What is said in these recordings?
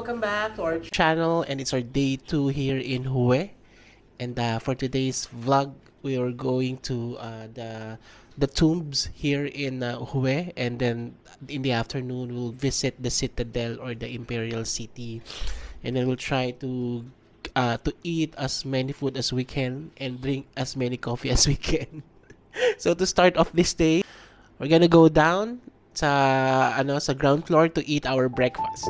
welcome back to our channel, and it's our day 2 here in Hue. And for today's vlog, we are going to the tombs here in Hue, and then in the afternoon we'll visit the Citadel or the Imperial City, and then we'll try to eat as many food as we can and drink as many coffee as we can. So to start off this day, we're gonna go down sa ground floor to eat our breakfast.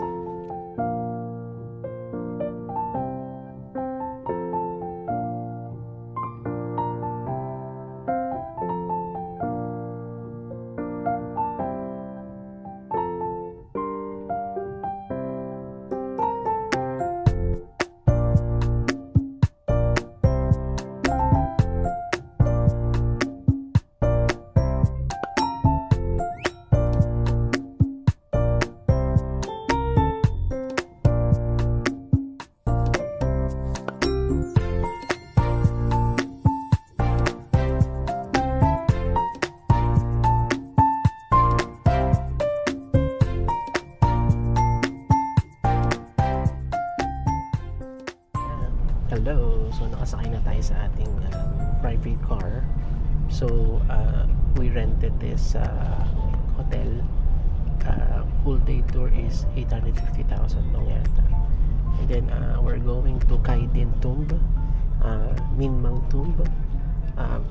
Hello! So nakasakay na tayo sa ating private car. So we rented this hotel. Full day tour is 850,000 long yata. And then we're going to Kaidin Tomb, Minmang Tomb,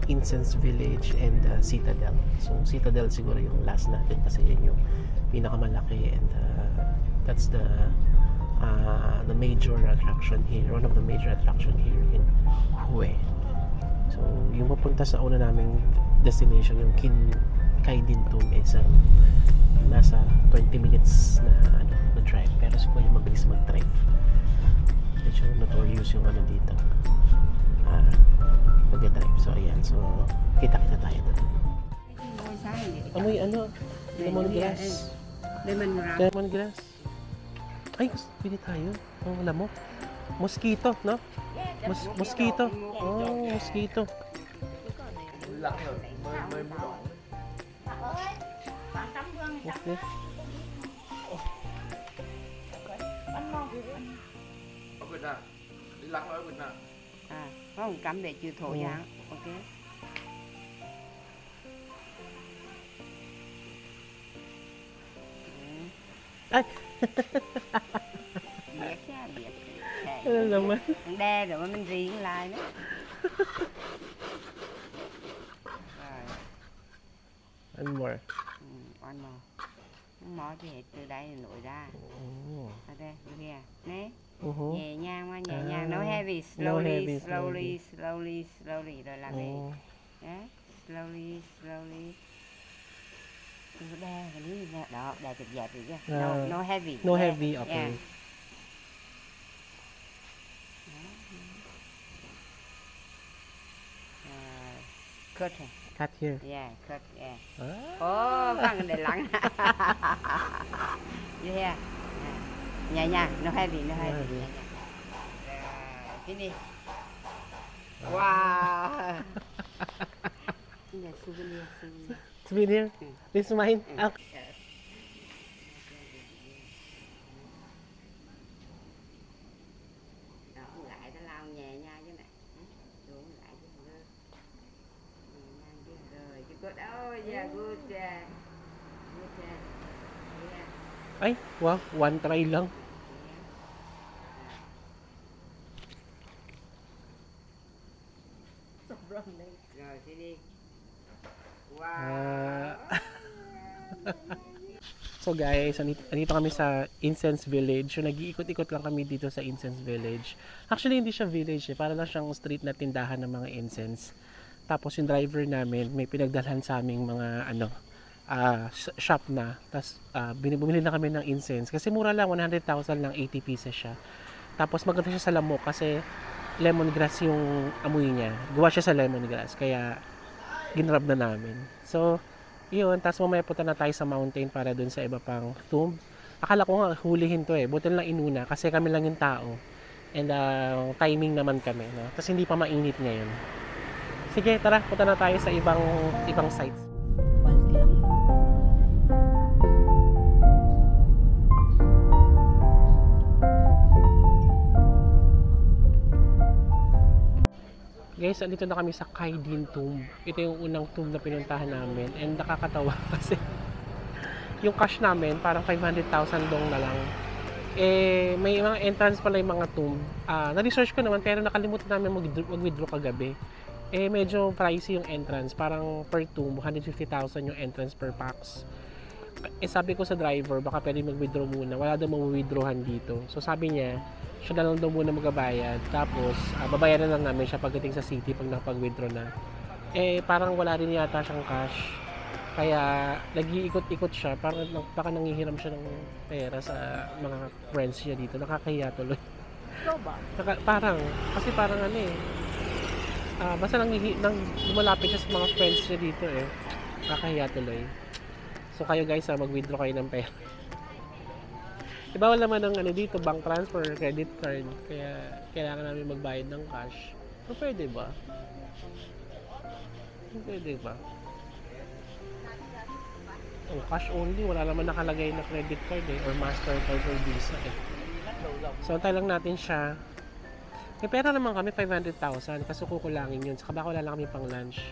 Incense Village, and Citadel. So Citadel siguro yung last natin kasi yun yung pinakamalaki, and that's the major attraction here, one of the major attraction here in Hue. So yung papunta sa una naming destination, yung Kaidin Tomb, is nasa 20 minutes na drive, pero si Kuya mabilis mag-drive. Medyo notorious yung dito mag-drive. So ayan, so kita-kita tayo doon. Amoy lemongrass. Lemongrass. Ay, pili tayo. Oh, alam mo. Mosquito, no? Mosquito. Oh, mosquito. Okay. Không, cắm để trừ thổ nhang. Ok. Ay. Biết nha, biết. Ano naman? Ang đe rồi mà mình riêng lại nữa. Rồi. One more. One more. One more thì từ đây nổi ra. Ở đây, kìa. Nè. Nhẹ nhàng mà, nhẹ nhàng. No heavy. Slowly, slowly, slowly, slowly. Rồi làm đi. Đấy. Slowly, slowly. Đừng có đe, cái lý này. Đó, đè chụp dẹp rồi chứ. No heavy. No heavy, okay. Yeah. Cut. Cut here. Yeah, cut, yeah. Oh, bằng để lắng. You hear? Nhẹ nhàng, no heavy, no heavy. Finish. Wow. This is souvenir, souvenir. Souvenir? This is mine? Okay. Lại ta lao nhẹ nhàng chứ này. Xuống lại chứ không được. Nhẹ nhàng chứ rồi. Chứ good. Oh yeah, good. Good. Yeah. Ay, wow, one try lang. Rồi, đi đi. Wow. So guys, andito kami sa Incense Village. So nag-iikot-ikot lang kami dito sa Incense Village. Actually, hindi siya village para lang siyang street na tindahan ng mga incense. Tapos yung driver namin, may pinagdalhan sa aming mga shop na. Tapos bumili na kami ng incense. Kasi mura lang, 100,000 lang, 80 pieces siya. Tapos maganda siya sa lamok kasi lemongrass yung amoy niya. Gawa siya sa lemongrass. Kaya ginrab na namin. So, yun. Tapos mamaya punta na tayo sa mountain para dun sa iba pang tomb. Akala ko nga hulihin to buti lang inuna kasi kami lang yung tao. And timing naman kami. No? Tapos hindi pa mainit ngayon. Sige, tara. Punta na tayo sa ibang sites. Guys, andito na kami sa Khai Din Tomb. Ito yung unang tomb na pinuntahan namin. And nakakatawa kasi yung cash namin, parang 500,000 dong na lang. Eh, may mga entrance pala yung mga tomb. Na-research ko naman, pero nakalimutan namin mag-withdraw kagabi. Eh, medyo pricey yung entrance. Parang per tomb, 150,000 yung entrance per packs. Eh, sabi ko sa driver, baka pwede mag-withdraw muna. Wala daw mag-withdrawhan dito. So, sabi niya, siya na lang daw muna magbabayad. Tapos, babayaran lang namin siya pagdating sa city pag nakapag-withdraw na. Eh, parang wala rin yata siyang cash. Kaya, nag-iikot-ikot siya. Parang baka nangihiram siya ng pera sa mga friends niya dito. Nakakahiya tuloy. Ikaw ba? Parang, kasi parang ano eh. Basta lumalapit siya sa mga friends niya dito eh. Nakakahiya tuloy. So, kayo guys, mag-withdraw kayo ng pera. Bawal naman ng dito, bank transfer, credit card. Kaya kailangan namin magbayad ng cash. So, pwede ba? Pwede ba? Oh, cash only. Wala naman nakalagay na credit card eh. Or Mastercard or Visa eh. So, antay lang natin siya. May pera naman kami, 500,000. Kaso kukulangin yun. Saka baka wala lang kami pang lunch.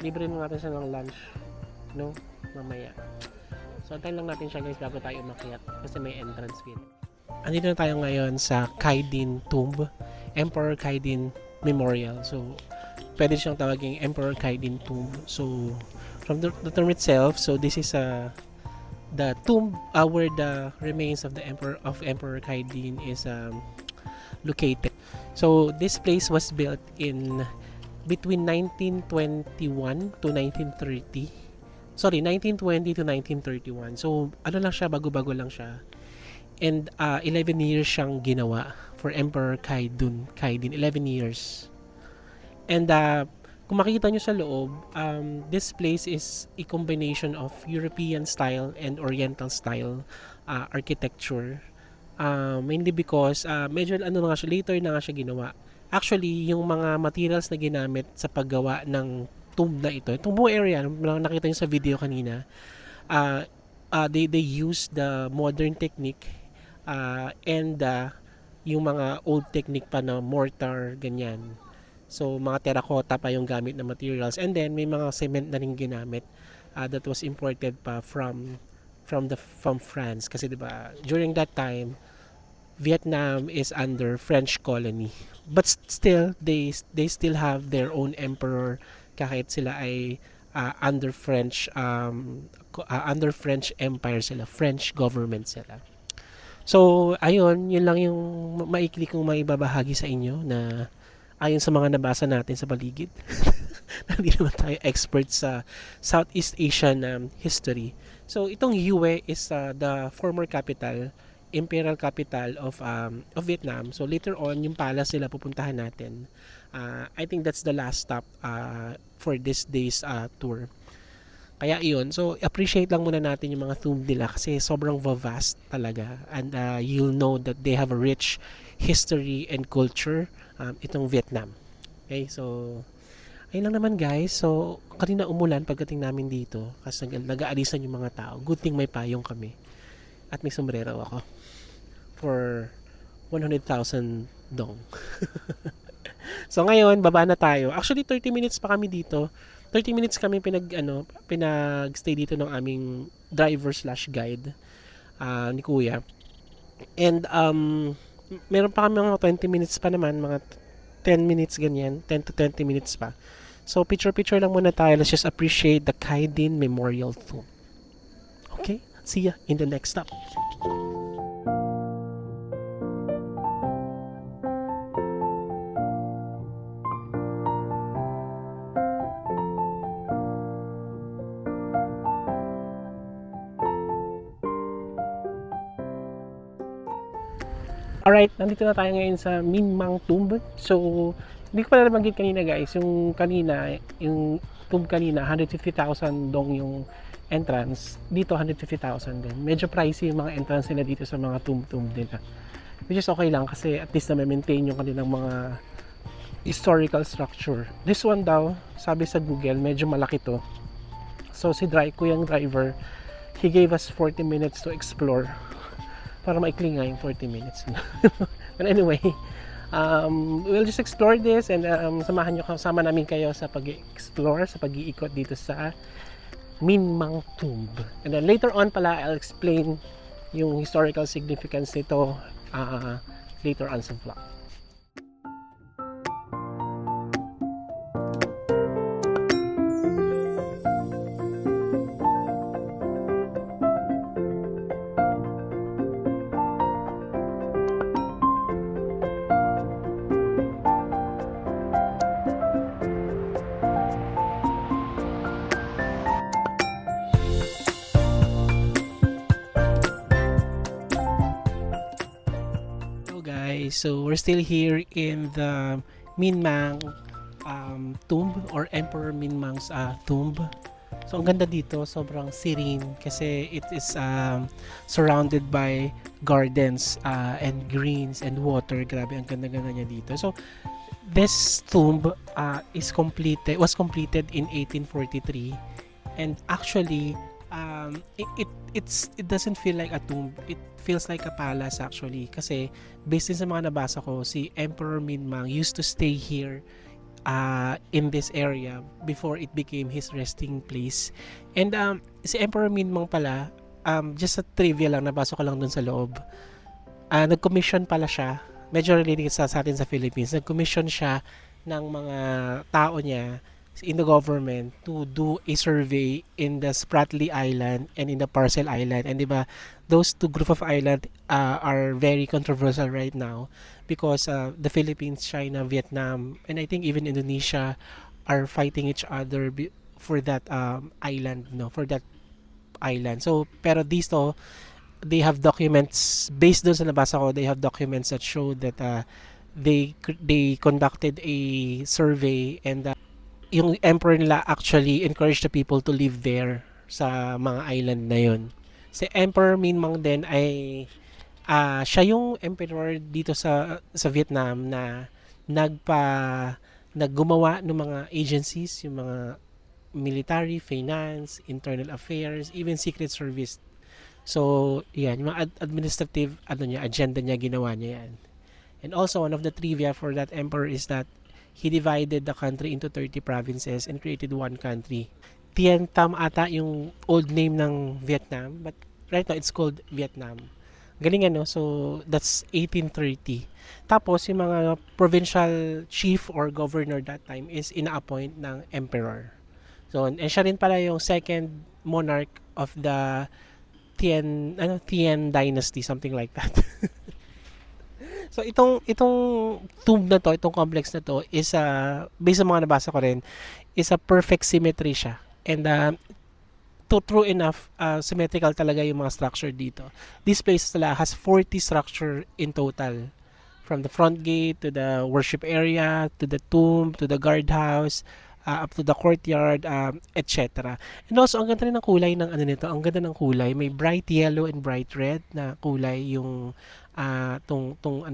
Libre natin siya ng lunch. No? Mamaya. So, antayin lang natin siya guys bago tayo umakyat kasi may entrance fee. Andito na tayo ngayon sa Khai Din Tomb, Emperor Khai Din Memorial. So, pwede siyang tawaging Emperor Khai Din Tomb. So, from the term itself, so this is the tomb where the remains of the Emperor Khai Din is located. So, this place was built in between 1921 to 1930. Sorry, 1920 to 1931. So, ano lang siya, bago-bago lang siya. And 11 years siyang ginawa for Emperor Khai Din. 11 years. And kung makikita nyo sa loob, this place is a combination of European style and Oriental style architecture. Mainly because medyo ano nga siya, later na nga siya ginawa. Actually, yung mga materials na ginamit sa paggawa ng tomb na ito, itong buong area, nakita nyo sa video kanina, they use the modern technique and yung mga old technique pa na mortar, ganyan. So, mga terracotta pa yung gamit na materials. And then, may mga cement na rin ginamit that was imported pa from France. Kasi, diba, during that time, Vietnam is under French colony. But still, they still have their own emperor kahit sila ay under French Empire sila, French government sila. So, ayun, yun lang yung maikli kong maibabahagi sa inyo na ayon sa mga nabasa natin sa paligid. Hindi naman tayo experts sa Southeast Asian history. So, itong Hue is the former capital, imperial capital of Vietnam. So, later on, yung palace sila pupuntahan natin. I think that's the last stop for this day's tour. Kaya yun, so appreciate lang muna natin yung mga tomb nila kasi sobrang vast talaga. And you'll know that they have a rich history and culture, itong Vietnam. Okay, so ayun lang naman guys. So kanina umulan pagdating namin dito kasi nag-aalisan yung mga tao. Good thing may payong kami at may sombrero ako for 100,000 dong. So ngayon, baba na tayo. Actually, 30 minutes pa kami dito. 30 minutes kami pinag-stay dito ng aming driver/guide ni Kuya. And meron pa kami mga 20 minutes pa naman, mga 10 minutes ganyan, 10 to 20 minutes pa. So picture lang muna tayo. Let's just appreciate the Khai Din Memorial Tomb. Okay? See ya in the next stop. Alright, nandito na tayo ngayon sa Minh Mang Tomb. So, hindi ko pala nabanggit kanina guys, yung tomb kanina, 150,000 dong yung entrance. Dito, 150,000 din. Medyo pricey yung mga entrance nila dito sa mga tomb nila. Which is okay lang kasi at least na maintain yung kanilang mga historical structure. This one daw, sabi sa Google, medyo malaki to. So, kuyang driver, he gave us 40 minutes to explore. Para maikli nga yung 40 minutes. But anyway, we'll just explore this and sama namin kayo sa pag-explore, sa pag-iikot dito sa Minmang Tomb. And then later on pala, I'll explain yung historical significance nito later on sa vlog. So we're still here in the Minmang tomb, or Emperor Minmang's tomb. So ang ganda dito, sobrang serene kasi it is surrounded by gardens and greens and water. Grabe, ang ganda-ganda niya dito. So this tomb was completed in 1843, and actually it doesn't feel like a tomb. It feels like a palace actually, kasi based din sa mga nabasa ko, si Emperor Minmang used to stay here in this area before it became his resting place. And si Emperor Minmang pala, just a trivia lang, nabasa ko lang dun sa loob, nag-commission pala siya, medyo related sa atin sa Philippines, nag-commission siya ng mga tao niya in the government to do a survey in the Spratly Island and in the Parcel Island. And diba, those two group of island are very controversial right now because the Philippines, China, Vietnam, and I think even Indonesia are fighting each other for that island, for that island. So pero these two, they have documents based doon sa nabasa ko. They have documents that show that they conducted a survey, and yung emperor nila actually encouraged the people to live there sa mga island na yun. Si Emperor Minmang din ay siya yung emperor dito sa Vietnam na naggumawa ng mga agencies, yung mga military, finance, internal affairs, even secret service. So yan, yung mga administrative agenda niya, ginawa niya yan. And also one of the trivia for that emperor is that he divided the country into 30 provinces and created one country. Tien Tam ata yung old name ng Vietnam, but right now it's called Vietnam. Galing so that's 1830. Tapos yung mga provincial chief or governor that time is ina-appoint ng emperor. So and siya rin pala yung second monarch of the Tien dynasty, something like that. So itong tomb na to, itong complex na to is based sa mga nabasa ko rin, is a perfect symmetry siya. And true enough, symmetrical talaga yung mga structure dito. This place has 40 structure in total. From the front gate to the worship area, to the tomb, to the guardhouse, up to the courtyard, etc. And also, ang ganda rin ng kulay ng nito. Ang ganda ng kulay. May bright yellow and bright red na kulay yung tong tomb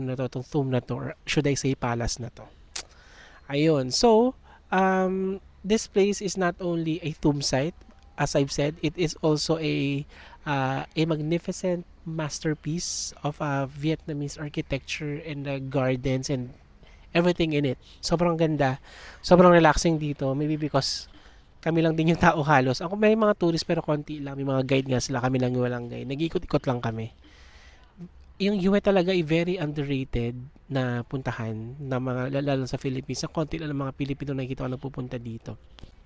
na to, or should I say palace na to. Ayun. So, this place is not only a tomb site, as I've said, it is also a magnificent masterpiece of Vietnamese architecture and the gardens and everything in it. Sobrang ganda. Sobrang relaxing dito. Maybe because kami lang din yung tao halos. Ako may mga tourist pero konti lang. May mga guide nga sila. Kami lang yung walang guide. Nag-ikot-ikot lang kami. Yung UWE talaga ay very underrated na puntahan na mga lalo sa Philippines. Ang konti lang ng mga Pilipino na nakikita ko nagpupunta dito.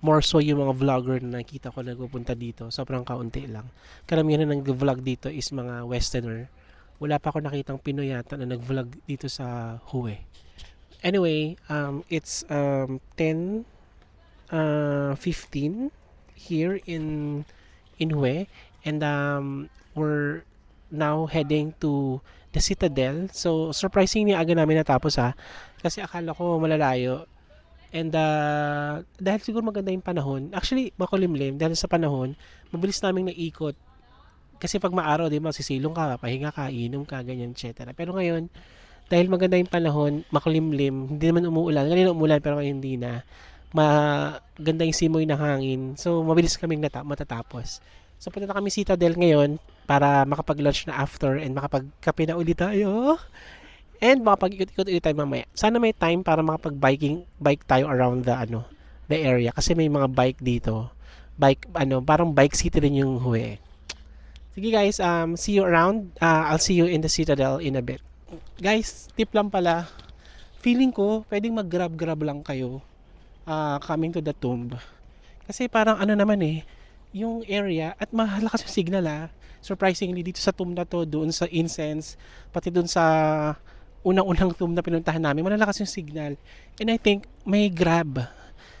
More so yung mga vlogger na nakikita ko nagpupunta dito. Sobrang kaunti lang. Karamihan na nag-vlog dito is mga westerner. Wala pa ako nakitang Pinoy yata na nag-vlog dito sa UWE. Anyway, it's 10:15 here in UWE, and we're now heading to the Citadel. So surprisingly aga namin natapos kasi akala ko malalayo. And dahil siguro maganda yung panahon, actually makulimlim dahil sa panahon, mabilis naming naikot. Kasi pag maaraw, di masisilong ka, pahinga ka, inom ka, ganyan, etc. Pero ngayon, dahil maganda yung panahon, makulimlim, hindi naman umuulan. Kanina umuulan pero ngayon hindi na. Maganda yung simoy ng hangin. So mabilis kaming matatapos. So punta na kami Citadel ngayon para makapag-lunch na after and makapagkape na ulit tayo. And makapag-ikot-ikot ulit tayo mamaya. Sana may time para bike tayo around the area. Kasi may mga bike dito. Parang bike city rin yung Hue. Sige guys, see you around. I'll see you in the Citadel in a bit. Guys, tip lang pala. Feeling ko, pwedeng mag-grab lang kayo coming to the tomb. Kasi parang naman yung area at mahalakas yung signal surprisingly dito sa tomb na to, doon sa incense, pati doon sa unang-unang tomb na pinuntahan namin, malalakas yung signal. And I think may grab.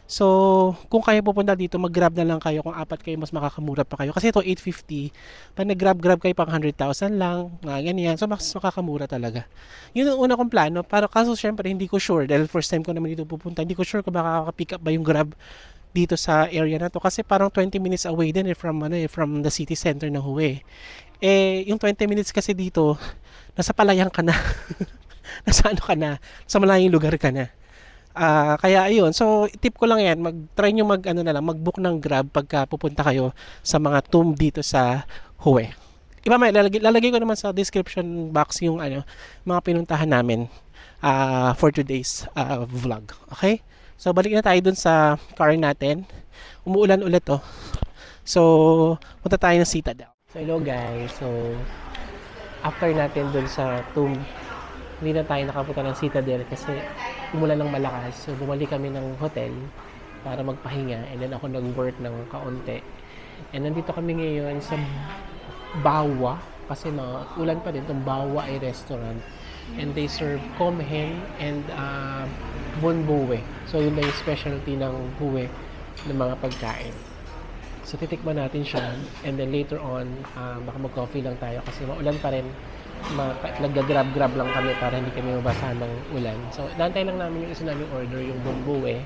So, kung kayo pupunta dito, mag-grab na lang kayo. Kung 4 kayo, mas makakamura pa kayo. Kasi ito, 850. Pag nag-grab kayo, pang 100,000 lang. Ganyan. So, mas makakamura talaga. Yun ang una kong plano. Kaso, syempre, hindi ko sure. Dahil first time ko naman dito pupunta. Hindi ko sure kung makaka-pick up ba yung grab dito sa area na to. Kasi parang 20 minutes away din from the city center ng Hue. Yung 20 minutes kasi dito, nasa Palayang ka na. Nasa ka na. Sa malayong lugar ka na. Kaya ayun, so tip ko lang yan, try nyo mag-book ng grab pagka pupunta kayo sa mga tomb dito sa Hue. Lalagay ko naman sa description box yung mga pinuntahan namin for today's vlog. Okay? So balik na tayo dun sa car natin. Umuulan ulit So punta tayo ng Citadel. So hello guys, so after natin dun sa tomb, hindi na tayo nakapunta ng Citadel kasi umulan ng malakas. So, bumalik kami ng hotel para magpahinga. And then ako nag-work ng kaunti. And nandito kami ngayon sa Bawa. Kasi ulan pa din. Itong Bawa ay restaurant. And they serve comhen and bonbue. So, yun na yung specialty ng Hue ng mga pagkain. So, titikman natin siya. And then later on, baka mag-coffee lang tayo kasi maulan pa rin. Nag-grab lang kami para hindi kami mabasahan ng ulan. So, nantay lang namin yung isa naming order, yung bonbue.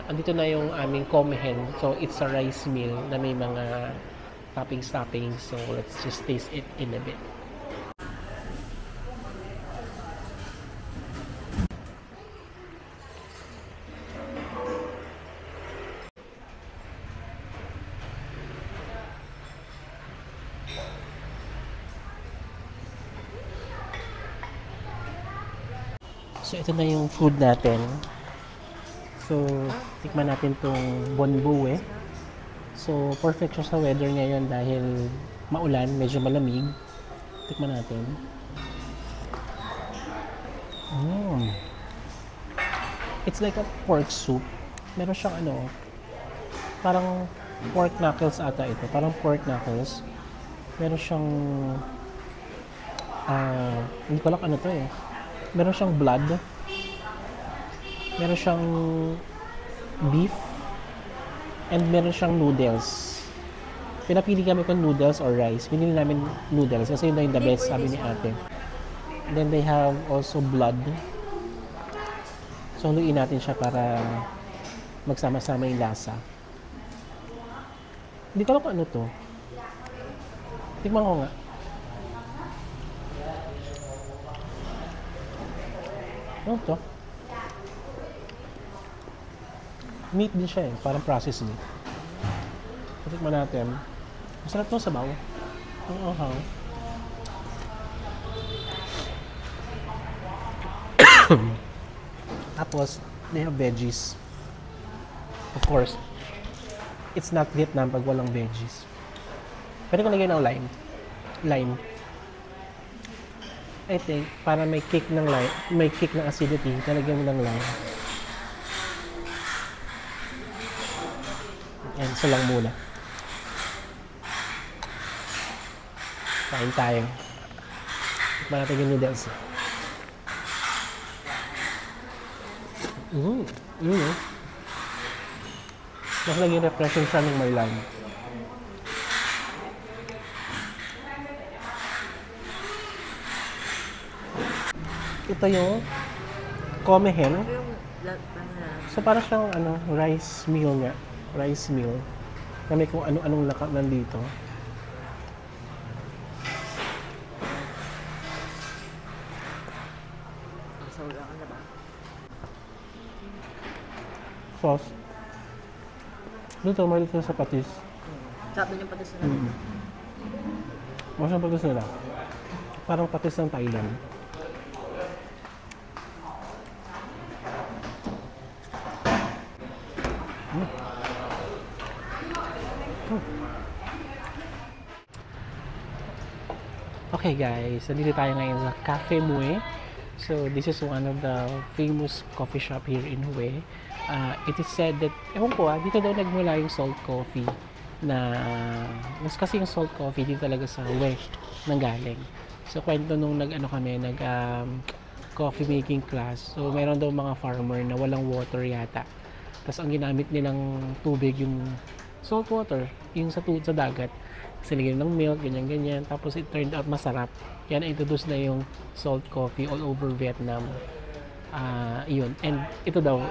Andito na yung aming comhen. So, it's a rice meal na may mga toppings. So, let's just taste it in a bit. So, ito na yung food natin. So, tikman natin tong bonbue. So, perfect siya sa weather ngayon dahil maulan, medyo malamig. Tikman natin. It's like a pork soup. Meron siyang parang pork knuckles ata ito. Parang pork knuckles. Meron siyang hindi ko lang to meron siyang blood. Meron siyang beef. And meron siyang noodles. Pinapili kami kung noodles or rice. Pinili namin noodles kasi yun na yung the best, sabi ni ate. And then they have also blood. So, haluin natin siya para magsama-sama yung lasa. Hindi ko alam kung to. Tikman ko nga. Ano to? Meat din siya parang processed meat. Tikman natin. Masarap to sabaw. Ang uhaw. Tapos, they have veggies. Of course, it's not Vietnam pag walang veggies. Pwede ko lagyan ng lime. I think, para may kick ng lime, may kick ng acidity, talagyan mo ng lime. And isa lang muna. Kain tayo. Tikman natin yung noodles. Mas naging refreshing siya ng may lime. Ito yung comhen. So para siyang rice meal nga. Rice meal. Na may kung ano-anong nandito. Sauce. Dito, may dito sa patis. Sabi niyo patis na. Masang patis nila. Parang patis ng Thailand. Okay guys, nandito tayo ngayon sa Cafe Mue. So this is one of the famous coffee shop here in Hue. It is said that, ewan ko dito daw nagmula yung salt coffee na, mas kasi yung salt coffee dito talaga sa Hue nanggaling. So kwento nung nag coffee making class, so meron daw mga farmer na walang water yata. Tapos ang ginamit nilang tubig yung salt water, yung sa dagat. Kasi lagyan ng milk, ganyan-ganyan. Tapos it turned out masarap. Yan, introduce na yung salt coffee all over Vietnam. Yun. And ito daw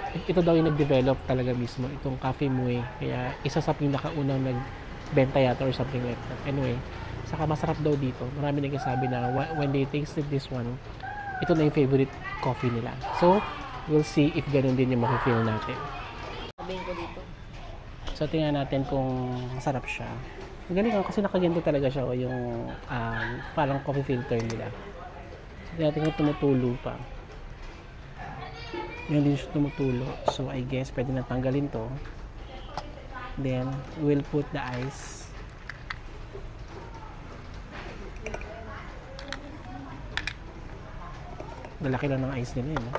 yung nag-develop talaga mismo, itong Cafe Mue. Kaya isa sa pinakaunang nagbenta yata or something like that. Anyway, saka masarap daw dito. Marami nagsasabi na when they tasted this one, ito na yung favorite coffee nila. So, we'll see if ganun din yung makifeel natin. Sabihin ko dito. So, tingnan natin kung masarap siya. Galing kasi nakaganto talaga siya yung parang coffee filter nila. So, tingnan natin kung tumutulo pa. Yan din siya tumutulo. So, I guess pwede na tanggalin to. Then, we'll put the ice. Lalaki lang ng ice nila yun.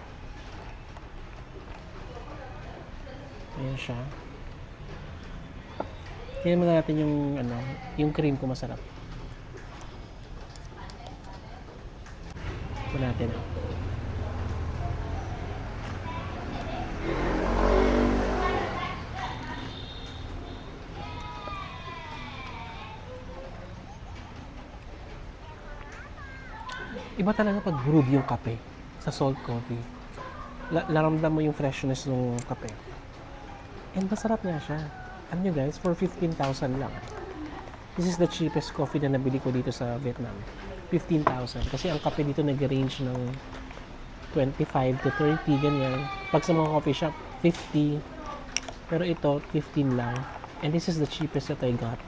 Ayan siya. Tingnan mo natin yung cream ko masarap. Ito natin. Iba talaga pag brewed yung kape sa salt coffee. Laramdam mo yung freshness ng kape. And masarap nga siya. Alam nyo guys, for 15,000 lang. This is the cheapest coffee na nabili ko dito sa Vietnam. 15,000. Kasi ang kape dito nag-range ng 25 to 30, ganyan. Pag sa mga coffee shop, 50. Pero ito, 15 lang. And this is the cheapest that I got.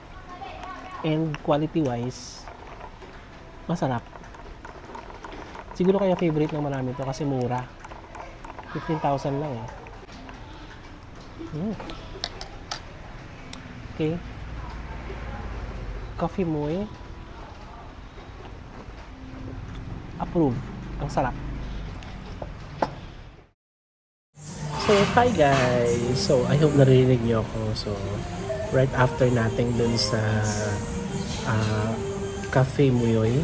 And quality-wise, masarap. Siguro kaya favorite ng marami ito kasi mura. 15,000 lang eh. Okay. Coffee Mue. Approve. Ang sarap. So, hi guys! So, I hope narinig niyo ako. So, right after natin dun sa Cafe Mue,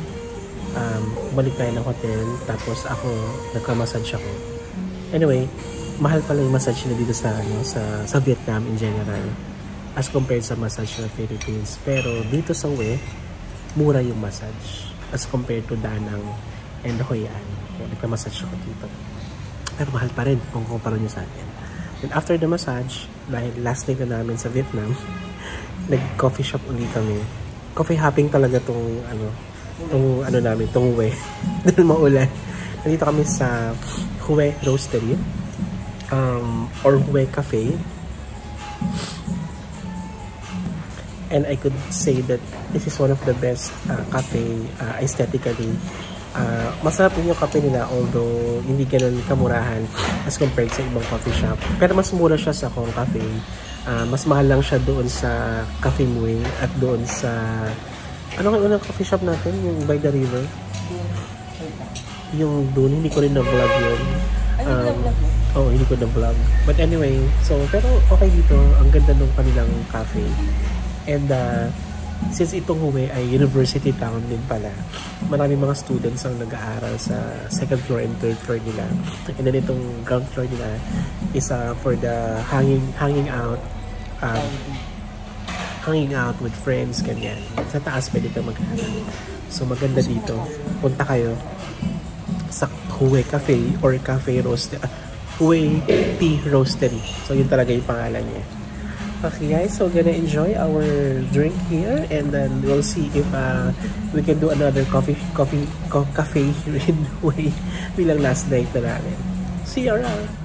balik tayo ng hotel. Tapos ako, nagka-massage ako. Anyway, mahal pala yung massage na dito sa Vietnam in general as compared sa massage sa Philippines. Pero dito sa Hue, mura yung massage as compared to Da Nang and Hoi An. Nagka-massage ako dito. Pero mahal pa rin kung kumpara nyo sa atin. And after the massage, dahil last night na namin sa Vietnam, nag-coffee shop ulit kami. Coffee hopping talaga tong namin, tong Hue. Dahil maulan. Nandito kami sa Hue Roastery or Hue Cafe. And I could say that this is one of the best cafe aesthetically. Masarap din yung cafe nila, although hindi ganun kamurahan as compared sa ibang coffee shop. Pero mas mura siya sa Hong Cafe. Mas mahal lang siya doon sa Cafe Mue at doon sa ano nga unang coffee shop natin, yung by the river. Yung doon, hindi ko rin na-vlog yun. Hindi ko na-vlog. But anyway, so pero okay dito, ang ganda ng kanilang cafe. And since itong Hue ay university town din pala, maraming mga students ang nag-aaral sa second floor and third floor nila. And then itong ground floor nila is for the hanging out with friends, ganyan. Sa taas pwede ka mag-aaral. So maganda dito. Punta kayo sa Hue Cafe or Cafe Roastery. Hue Tea Roastery. So yun talaga yung pangalan niya. Okay guys, so we're gonna enjoy our drink here and then we'll see if we can do another cafe in Hue bilang last night na namin. See you around!